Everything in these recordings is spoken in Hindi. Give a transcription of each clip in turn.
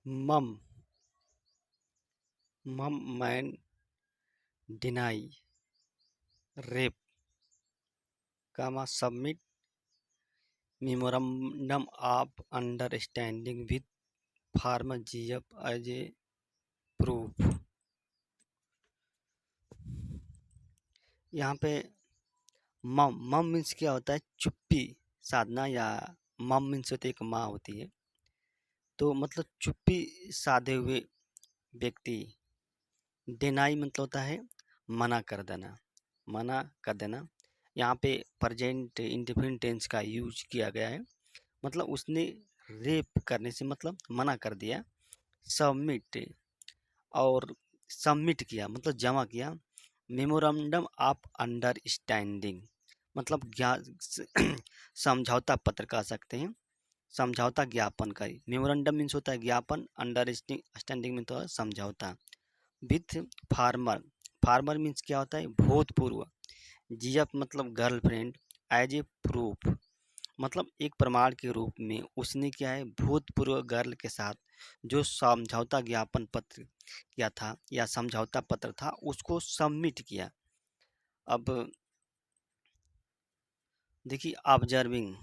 मम hmm man denied rape comma submit memorandum of understanding with farmer GF as a proof. यहाँ पे मम मम मीन्स क्या होता है? चुप्पी साधना, या मम मीन्स होती है एक माँ होती है, तो मतलब चुप्पी साधे हुए व्यक्ति। डिनाई मतलब होता है मना कर देना, मना कर देना। यहाँ पे प्रेजेंट इंडेफिनिट टेंस का यूज किया गया है, मतलब उसने रेप करने से मतलब मना कर दिया। सबमिट, और सबमिट किया मतलब जमा किया। मेमोरेंडम ऑफ अंडरस्टैंडिंग मतलब समझौता पत्र कह सकते हैं, समझौता ज्ञापन का। मेमोरेंडम मीन्स होता है ज्ञापन, अंडरस्टैंडिंग मीन्स होता है समझौता। विथ फार्मर, फार्मर मीन्स क्या होता है? भूतपूर्व। जीएफ मतलब गर्लफ्रेंड। एज ए प्रूफ मतलब एक प्रमाण के रूप में उसने क्या है? भूतपूर्व गर्ल के साथ जो समझौता ज्ञापन पत्र किया था या समझौता पत्र था उसको सबमिट किया। अब देखिए, observing,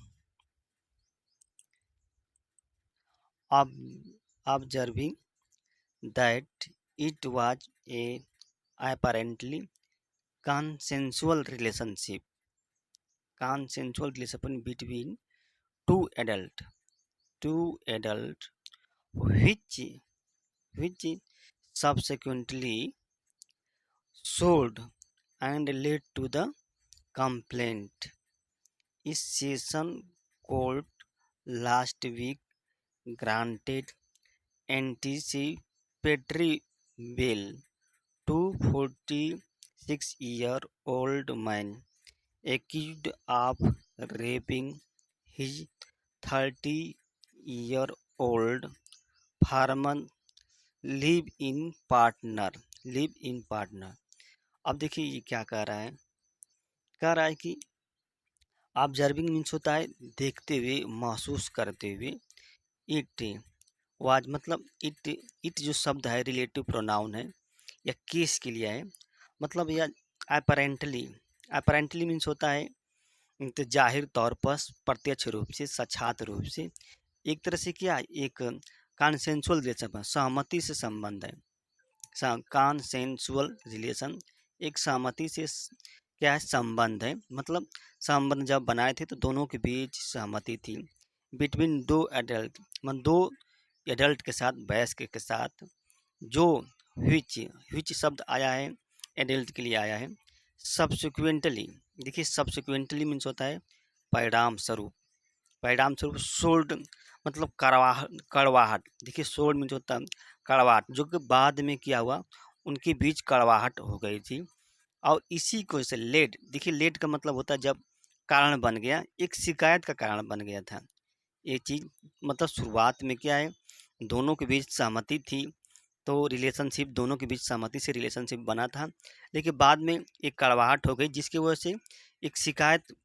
observing that it was a apparently consensual relationship, consensual relation between two adult, two adult, which which subsequently sold and led to the complaint. Is session court last week granted anticipatory bail to 46-year-old man accused of raping his 30-year-old former live in partner. अब देखिए ये क्या कह रहा है? कह रहा है कि ऑब्जर्विंग मीन्स होता है देखते हुए, महसूस करते हुए। इट वाज मतलब इट जो शब्द है रिलेटिव प्रोनाउन है या केस के लिए है, मतलब यह अपेरेंटली, अपेरेंटली मीन्स होता है तो जाहिर तौर पर, प्रत्यक्ष रूप से, साक्षात रूप से, एक तरह से क्या, एक कॉन्सेंसुअल रिलेशन, सहमति से संबंध है। कॉन्सेंसुअल रिलेशन एक सहमति से क्या है? संबंध है। मतलब संबंध जब बनाए थे तो दोनों के बीच सहमति थी। बिटवीन दो एडल्ट, मतलब दो एडल्ट के साथ, वयस्क के साथ। जो विच शब्द आया है एडल्ट के लिए आया है। सब्सिक्वेंटली, देखिए सब्सिक्वेंटली मीन्स होता है परिणाम स्वरूप, परिणाम स्वरूप। सोल्ड मतलब कड़वाहट, देखिए सोल्ड मीन्स होता है कड़वाहट, जो कि बाद में क्या हुआ, उनके बीच कड़वाहट हो गई थी। और इसी को से लेड, देखिए लेड का मतलब होता है जब कारण बन गया, एक शिकायत का कारण बन गया था ये चीज़। मतलब शुरुआत में क्या है, दोनों के बीच सहमति थी, तो रिलेशनशिप दोनों के बीच सहमति से रिलेशनशिप बना था, लेकिन बाद में एक कड़वाहट हो गई जिसकी वजह से एक शिकायत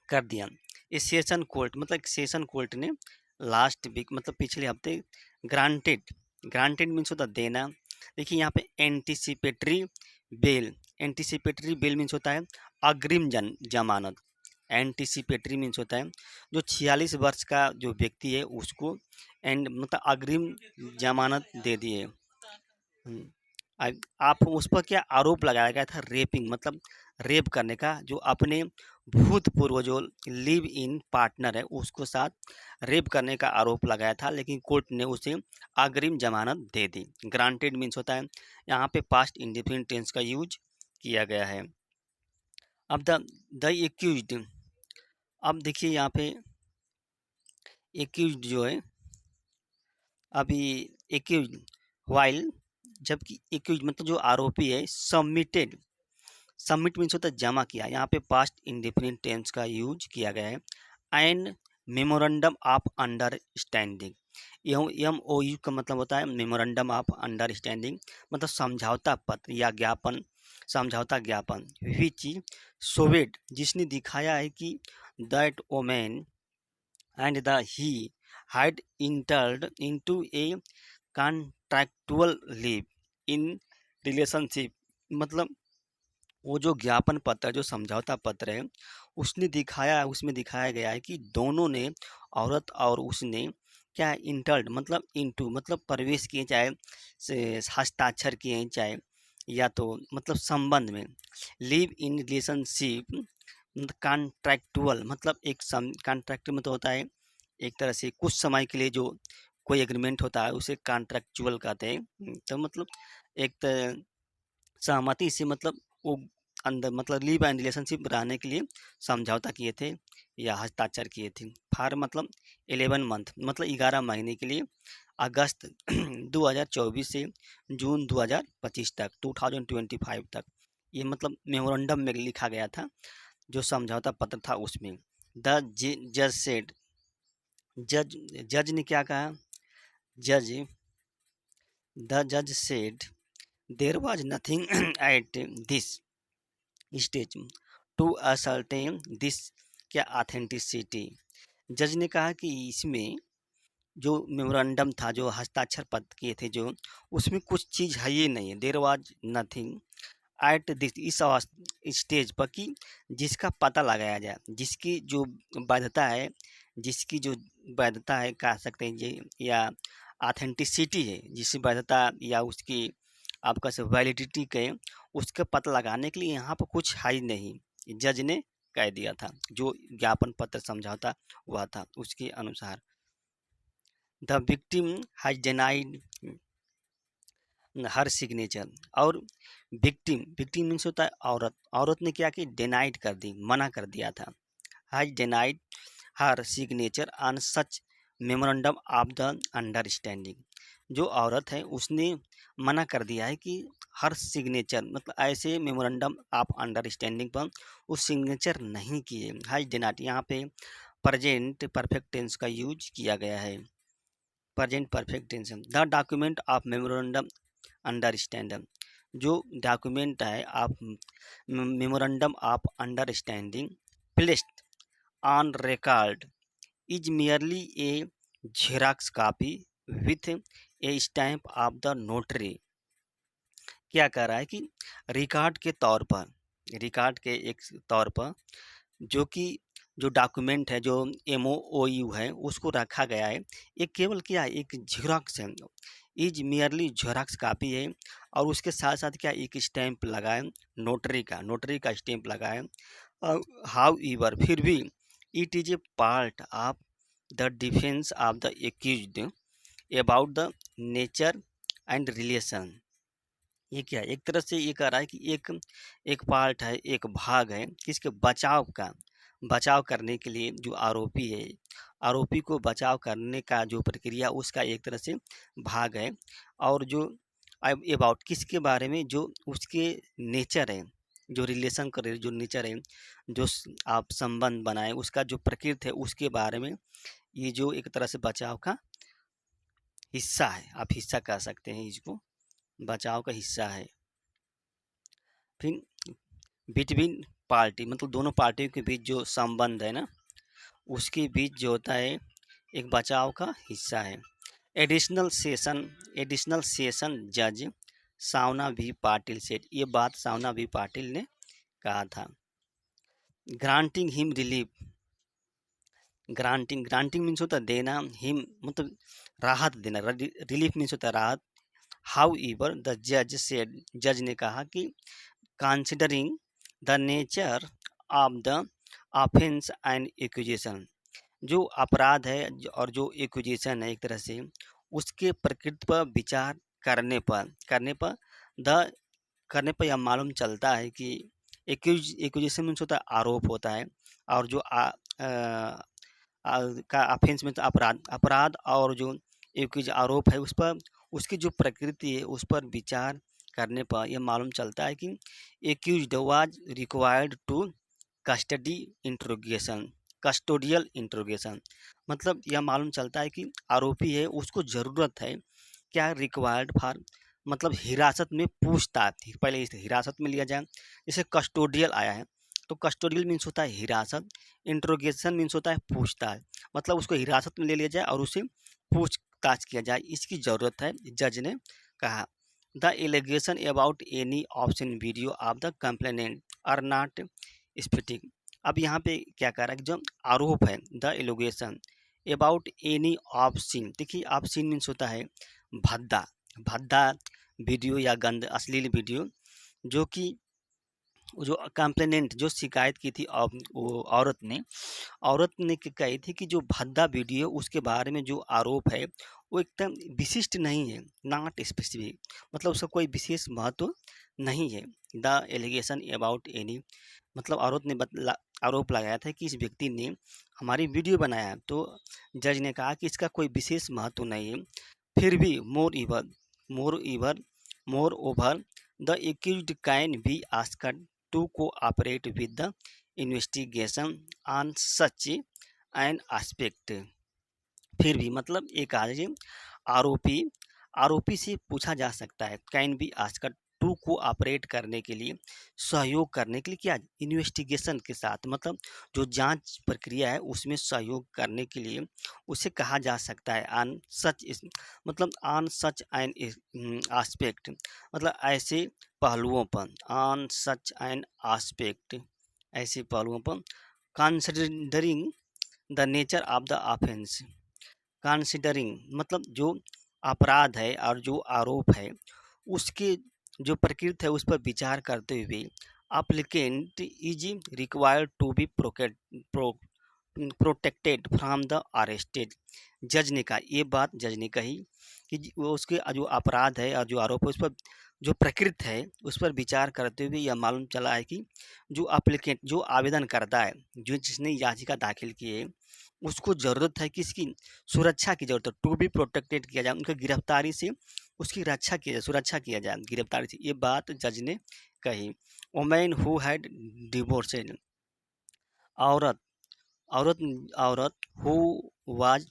कर दिया। इस सेशन कोर्ट मतलब एक सेशन कोर्ट ने लास्ट वीक मतलब पिछले हफ्ते ग्रांटेड, ग्रांटेड मीन्स होता देना। देखिए यहाँ पे anticipatory bail, anticipatory bail means होता है अग्रिम जमानत। एंटीसिपेटरी मीन्स होता है जो 46 वर्ष का जो व्यक्ति है उसको एंड मतलब अग्रिम जमानत दे दिए। आप उस पर क्या आरोप लगाया गया था? रेपिंग मतलब रेप करने का, जो अपने भूतपूर्व जो लिव इन पार्टनर है उसको साथ रेप करने का आरोप लगाया था, लेकिन कोर्ट ने उसे अग्रिम जमानत दे दी। ग्रांटेड मीन्स होता है यहाँ पे पास्ट इंडेफिनिट टेंस का यूज किया गया है। अब द एक्यूज्ड, अब देखिए यहाँ पे एक्यूज्ड जो है, अभी एक्यूज्ड वाइल, जबकि एक्यूज्ड मतलब जो आरोपी है, सबमिटेड, सबमिट मीन्स होता है जमा किया, यहाँ पे पास्ट इंडेफिनिट टेंस का यूज किया गया है। And memorandum of understanding, M O U का मतलब होता है मेमोरेंडम ऑफ अंडरस्टैंडिंग, मतलब समझौता पत्र या ज्ञापन, समझौता ज्ञापन। विच सोवेट जिसने दिखाया है कि that woman and the he had entered into a contractual leave in relationship। मतलब वो जो ज्ञापन पत्र, जो समझौता पत्र है, उसमें दिखाया गया है कि दोनों ने, औरत और उसने, क्या इंटर्ड मतलब इनटू मतलब प्रवेश किए, चाहे हस्ताक्षर किए, चाहे या तो मतलब संबंध में, लिव इन रिलेशनशिप, कॉन्ट्रैक्टुअल मतलब एक कॉन्ट्रैक्ट में तो होता है एक तरह से कुछ समय के लिए जो कोई एग्रीमेंट होता है उसे कॉन्ट्रैक्चुअल कहते हैं। तो मतलब एक सहमति से मतलब वो अंदर मतलब लिव एंड रिलेशनशिप रहने के लिए समझौता किए थे या हस्ताक्षर किए थे। फॉर मतलब 11 मंथ मतलब 11 महीने के लिए, अगस्त 2024 से जून 2025 तक, 2025 तक, ये मतलब मेमोरेंडम में लिखा गया था, जो समझौता पत्र था उसमें। द जज सेड, जज जज ने क्या कहा, जज द जज said there was nothing at this stage two ascertain this क्या ऑथेंटिसिटी। जज ने कहा कि इसमें जो मेमोरेंडम था, जो हस्ताक्षर पत्र किए थे, जो उसमें कुछ चीज़ है ही नहीं है, there was nothing at this, इस स्टेज पर, कि जिसका पता लगाया जाए, जिसकी जो वैधता है, जिसकी जो वैधता है कह सकते हैं जी, या ऑथेंटिसिटी है, जिसकी वैधता या उसकी आपका से वैलिडिटी के, उसका पता लगाने के लिए यहाँ पर कुछ है ही नहीं, जज ने कह दिया था, जो ज्ञापन पत्र समझौता हुआ था उसके अनुसार। The victim has denied her signature, और विक्टिम मीन्स होता है औरत, औरत ने क्या की, डिनाइड कर दी, मना कर दिया था। Has denied her signature on such memorandum of the understanding, जो औरत है उसने मना कर दिया है कि हर सिग्नेचर मतलब ऐसे मेमोरेंडम ऑफ अंडरस्टैंडिंग पर उस सिग्नेचर नहीं किए। हैज डिनाइड यहाँ पे प्रेजेंट परफेक्ट टेंस का यूज किया गया है, present perfect tense. The document of memorandum understanding, जो डॉक्यूमेंट है आप memorandum of understanding placed on record is merely a xerox copy with a stamp of the notary. क्या कह रहा है कि रिकॉर्ड के तौर पर, रिकॉर्ड के एक तौर पर जो कि जो डॉक्यूमेंट है, जो MOU है, उसको रखा गया है, ये केवल क्या है, एक झेरॉक्स है, इज मियरली झेरॉक्स कॉपी है, और उसके साथ साथ क्या एक स्टैम्प लगा है, नोटरी का स्टैम्प लगा है। हाउ ईवर फिर भी it is a part of the defence of the accused about the nature and relation. ये क्या है, एक तरह से ये कह रहा है कि एक एक पार्ट है, एक भाग है किसके, बचाव का, बचाव करने के लिए जो आरोपी है, आरोपी को बचाव करने का जो प्रक्रिया, उसका एक तरह से भाग है। और जो अबाउट किसके बारे में, जो उसके नेचर है, जो रिलेशन करे, जो नेचर है, जो आप संबंध बनाए, उसका जो प्रकृति है, उसके बारे में ये जो एक तरह से बचाव का हिस्सा है, आप हिस्सा कह सकते हैं इसको, बचाव का हिस्सा है। फिर बिटवीन पार्टी मतलब दोनों पार्टियों के बीच जो संबंध है ना, उसके बीच जो होता है एक बचाव का हिस्सा है। एडिशनल सेशन जज सावना भी पाटिल सेठ, ये बात सावना भी पाटिल ने कहा था। Granting him relief, granting means होता है देना, हिम मतलब राहत देना, रिलीफ मीन्स होता है राहत। हाउ ईवर द जज सेड, जज ने कहा कि considering the nature of the offence and accusation, जो अपराध है और जो एक्यूजेशन है, एक तरह से उसके प्रकृति पर विचार द करने पर यह मालूम चलता है कि एक्यूजेशन मीन्स होता है आरोप होता है, और जो का ऑफेंस में अपराध और जो एक्यूज आरोप है, उस पर उसकी जो प्रकृति है उस पर विचार करने पर यह मालूम चलता है कि accused was required to custody interrogation, custodial interrogation, मतलब यह मालूम चलता है कि आरोपी है उसको ज़रूरत है क्या, रिक्वायर्ड फॉर मतलब हिरासत में पूछताछ थी, पहले इसे हिरासत में लिया जाए, जैसे कस्टोडियल आया है तो कस्टोडियल मीन्स होता है हिरासत, इंट्रोगेशन मीन्स होता है पूछताछ, मतलब उसको हिरासत में ले लिया जाए और उसे पूछताछ किया जाए, इसकी ज़रूरत है, जज ने कहा। The allegation about any obscene video of the complainant are not specific. अब यहाँ पे क्या कह रहा है कि जो आरोप है, the allegation about any obscene, देखिए ऑप्शन मीन्स होता है भद्दा, भद्दा वीडियो या गंद अश्लील वीडियो, जो कि जो कंप्लेनेंट जो शिकायत की थी वो औरत ने कही थी कि जो भद्दा वीडियो उसके बारे में जो आरोप है वो एकदम विशिष्ट नहीं है, नॉट स्पेसिफिक, मतलब उसका कोई विशेष महत्व नहीं है। द एलिगेशन अबाउट एनी, मतलब औरत ने आरोप लगाया था कि इस व्यक्ति ने हमारी वीडियो बनाया, तो जज ने कहा कि इसका कोई विशेष महत्व नहीं है। फिर भी moreover the accused can be asked to cooperate with the investigation on such an aspect. फिर भी मतलब एक आज आरोपी आरोपी से पूछा जा सकता है, can be asked to cooperate करने के लिए, सहयोग करने के लिए, क्या इन्वेस्टिगेशन के साथ, मतलब जो जांच प्रक्रिया है उसमें सहयोग करने के लिए उसे कहा जा सकता है ऑन सच, मतलब ऑन सच एन एस्पेक्ट, मतलब ऐसे पहलुओं पर, ऑन सच एन एस्पेक्ट, ऐसे पहलुओं पर, considering the nature of the offence, considering मतलब जो अपराध है और जो आरोप है उसके जो प्रकृति है उस पर विचार करते हुए applicant is required to be protected from the arrested. जज ने कहा, ये बात जज ने कही कि वो उसके जो अपराध है और जो आरोप है उस पर जो प्रकृति है उस पर विचार करते हुए यह मालूम चला है कि जो अप्लीकेंट जो आवेदन करता है, जो जिसने याचिका दाखिल की है, उसको ज़रूरत है कि इसकी सुरक्षा की ज़रूरत है, टू बी प्रोटेक्टेड किया जाए, उनकी गिरफ्तारी से उसकी रक्षा किया जाए, सुरक्षा किया जाए गिरफ्तारी से, ये बात जज ने कही। वोमेन हु हैड डिवोर्सेड, औरत औरत औरत हु वाज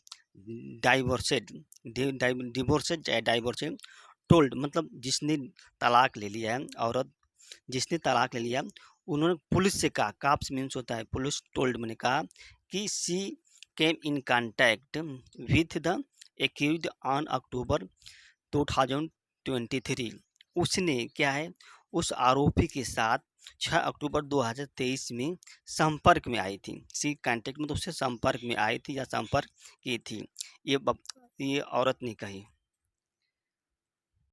डाइवोर्सेड, डिवोर्सेड या डाइवोर्सेड, टोल्ड मतलब जिसने तलाक ले लिया है, औरत जिसने तलाक ले लिया, उन्होंने पुलिस से कहा, काप्स मीन्स होता है पुलिस, टोल्ड मैंने कहा कि she came in contact with the accused on October 2023, उसने क्या है उस आरोपी के साथ 6 अक्टूबर 2023 में संपर्क में आई थी, सी कांटेक्ट मतलब उससे संपर्क में आई थी या संपर्क की थी, ये औरत ने कही।